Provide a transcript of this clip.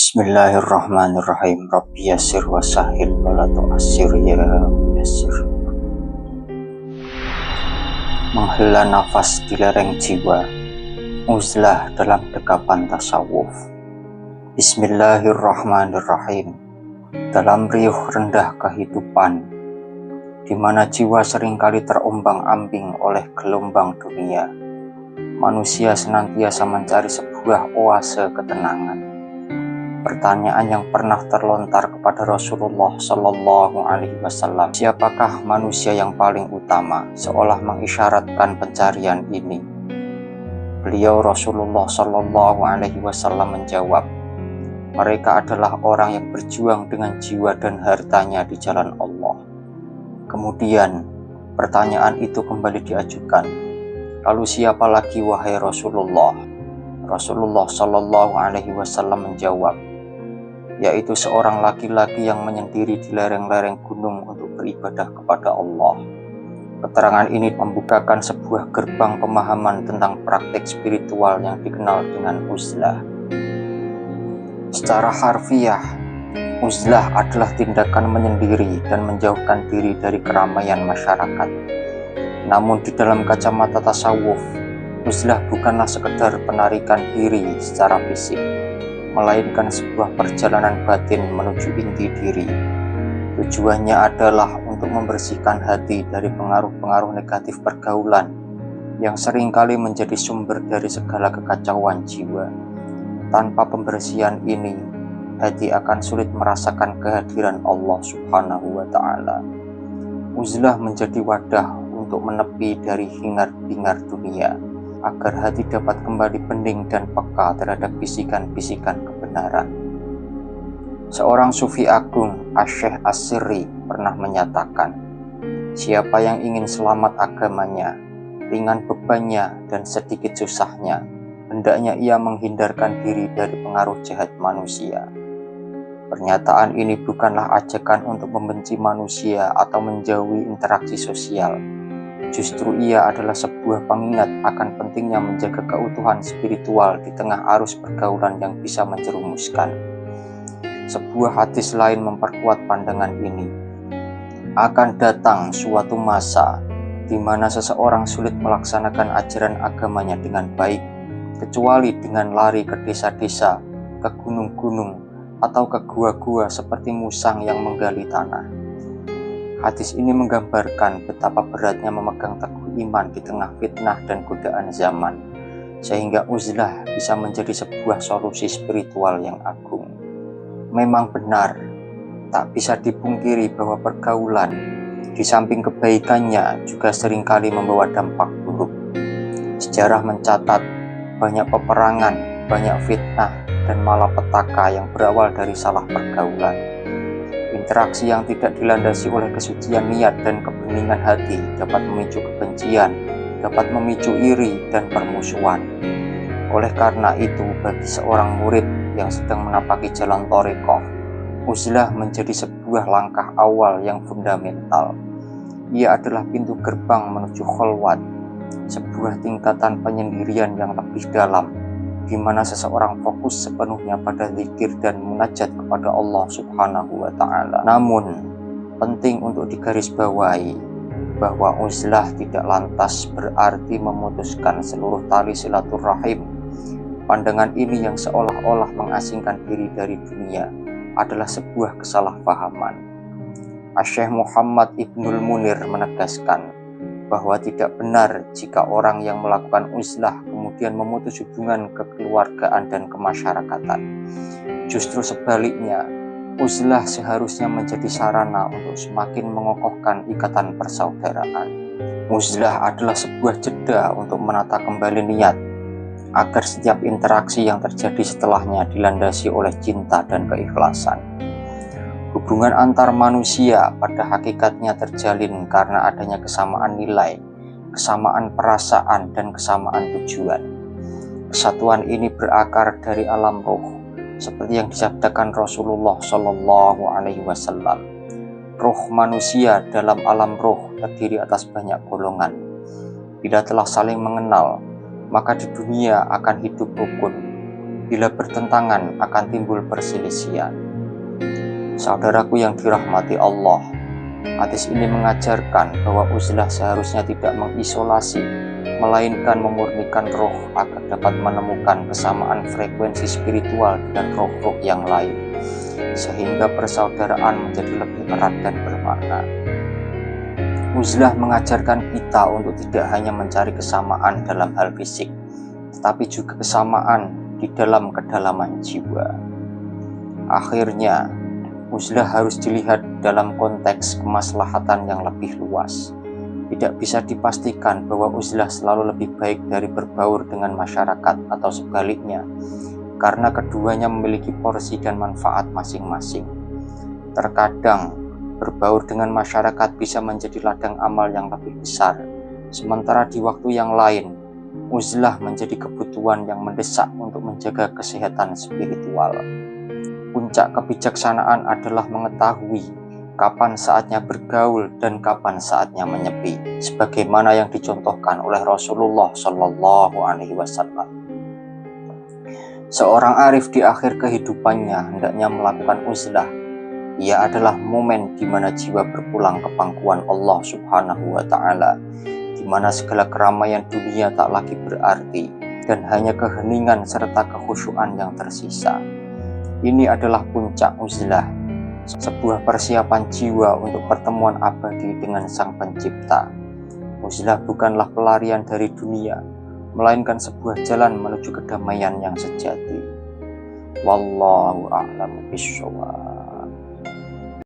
Bismillahirrahmanirrahim. Rabbi yassir wa sahil wa la tu'assir ya yassir. Menghela nafas di lereng jiwa, uzlah dalam dekapan tasawuf. Bismillahirrahmanirrahim. Dalam riuh rendah kehidupan, di mana jiwa seringkali terombang-ambing oleh gelombang dunia, manusia senantiasa mencari sebuah oase ketenangan. Pertanyaan yang pernah terlontar kepada Rasulullah Shallallahu Alaihi Wasallam, siapakah manusia yang paling utama, seolah mengisyaratkan pencarian ini. Beliau Rasulullah Shallallahu Alaihi Wasallam menjawab, mereka adalah orang yang berjuang dengan jiwa dan hartanya di jalan Allah. Kemudian pertanyaan itu kembali diajukan, lalu siapa lagi wahai Rasulullah? Rasulullah Shallallahu Alaihi Wasallam menjawab, yaitu seorang laki-laki yang menyendiri di lereng-lereng gunung untuk beribadah kepada Allah. Keterangan ini membukakan sebuah gerbang pemahaman tentang praktik spiritual yang dikenal dengan uzlah. Secara harfiah, uzlah adalah tindakan menyendiri dan menjauhkan diri dari keramaian masyarakat. Namun di dalam kacamata tasawuf, uzlah bukanlah sekedar penarikan diri secara fisik, melainkan sebuah perjalanan batin menuju inti diri. Tujuannya adalah untuk membersihkan hati dari pengaruh-pengaruh negatif pergaulan yang seringkali menjadi sumber dari segala kekacauan jiwa. Tanpa pembersihan ini, hati akan sulit merasakan kehadiran Allah Subhanahu wa Ta'ala. Uzlah menjadi wadah untuk menepi dari hingar-bingar dunia, agar hati dapat kembali bening dan peka terhadap bisikan-bisikan kebenaran. Seorang sufi agung, Asy-Syaikh As-Sirri, pernah menyatakan, siapa yang ingin selamat agamanya, ringan bebannya dan sedikit susahnya, hendaknya ia menghindarkan diri dari pengaruh jahat manusia. Pernyataan ini bukanlah ajakan untuk membenci manusia atau menjauhi interaksi sosial. Justru ia adalah sebuah pengingat akan pentingnya menjaga keutuhan spiritual di tengah arus pergaulan yang bisa menjerumuskan. Sebuah hadis lain memperkuat pandangan ini. Akan datang suatu masa di mana seseorang sulit melaksanakan ajaran agamanya dengan baik, kecuali dengan lari ke desa-desa, ke gunung-gunung, atau ke gua-gua seperti musang yang menggali tanah. Hadis ini menggambarkan betapa beratnya memegang teguh iman di tengah fitnah dan godaan zaman, sehingga uzlah bisa menjadi sebuah solusi spiritual yang agung. Memang benar, tak bisa dipungkiri bahwa pergaulan, di samping kebaikannya, juga seringkali membawa dampak buruk. Sejarah mencatat banyak peperangan, banyak fitnah, dan malapetaka yang berawal dari salah pergaulan. Interaksi yang tidak dilandasi oleh kesucian niat dan kebeningan hati dapat memicu kebencian, dapat memicu iri dan permusuhan. Oleh karena itu, bagi seorang murid yang sedang menapaki jalan thariqah, uzlah menjadi sebuah langkah awal yang fundamental. Ia adalah pintu gerbang menuju khalwat, sebuah tingkatan penyendirian yang lebih dalam, di mana seseorang fokus sepenuhnya pada zikir dan munajat kepada Allah Subhanahu wa Ta'ala. Namun, penting untuk digarisbawahi bahwa uzlah tidak lantas berarti memutuskan seluruh tali silaturahim. Pandangan ini yang seolah-olah mengasingkan diri dari dunia adalah sebuah kesalahpahaman. Asy-Syaikh Muhammad Ibnul Munir menegaskan bahwa tidak benar jika orang yang melakukan uzlah kemudian memutus hubungan kekeluargaan dan kemasyarakatan. Justru sebaliknya, uzlah seharusnya menjadi sarana untuk semakin mengokohkan ikatan persaudaraan. Uzlah adalah sebuah jeda untuk menata kembali niat, agar setiap interaksi yang terjadi setelahnya dilandasi oleh cinta dan keikhlasan. Hubungan antar manusia pada hakikatnya terjalin karena adanya kesamaan nilai, kesamaan perasaan, dan kesamaan tujuan. Kesatuan ini berakar dari alam roh, seperti yang disabdakan Rasulullah Shallallahu Alaihi Wasallam. Roh manusia dalam alam roh terdiri atas banyak golongan. Bila telah saling mengenal, maka di dunia akan hidup rukun. Bila bertentangan akan timbul perselisihan. Saudaraku yang dirahmati Allah, hadis ini mengajarkan bahwa uzlah seharusnya tidak mengisolasi, melainkan memurnikan roh agar dapat menemukan kesamaan frekuensi spiritual dengan roh-roh yang lain, sehingga persaudaraan menjadi lebih erat dan bermakna. Uzlah mengajarkan kita untuk tidak hanya mencari kesamaan dalam hal fisik, tetapi juga kesamaan di dalam kedalaman jiwa. Akhirnya, uzlah harus dilihat dalam konteks kemaslahatan yang lebih luas. Tidak bisa dipastikan bahwa uzlah selalu lebih baik dari berbaur dengan masyarakat atau sebaliknya, karena keduanya memiliki porsi dan manfaat masing-masing. Terkadang, berbaur dengan masyarakat bisa menjadi ladang amal yang lebih besar, sementara di waktu yang lain, uzlah menjadi kebutuhan yang mendesak untuk menjaga kesehatan spiritual. Puncak kebijaksanaan adalah mengetahui kapan saatnya bergaul dan kapan saatnya menyepi, sebagaimana yang dicontohkan oleh Rasulullah Shallallahu Alaihi Wasallam. Seorang arif di akhir kehidupannya hendaknya melakukan uzlah. Ia adalah momen di mana jiwa berpulang ke pangkuan Allah Subhanahu wa Ta'ala, di mana segala keramaian dunia tak lagi berarti dan hanya keheningan serta kekhusyuan yang tersisa. Ini adalah puncak uzlah, sebuah persiapan jiwa untuk pertemuan abadi dengan Sang Pencipta. Uzlah bukanlah pelarian dari dunia, melainkan sebuah jalan menuju kedamaian yang sejati. Wallahu a'lam bishshawab.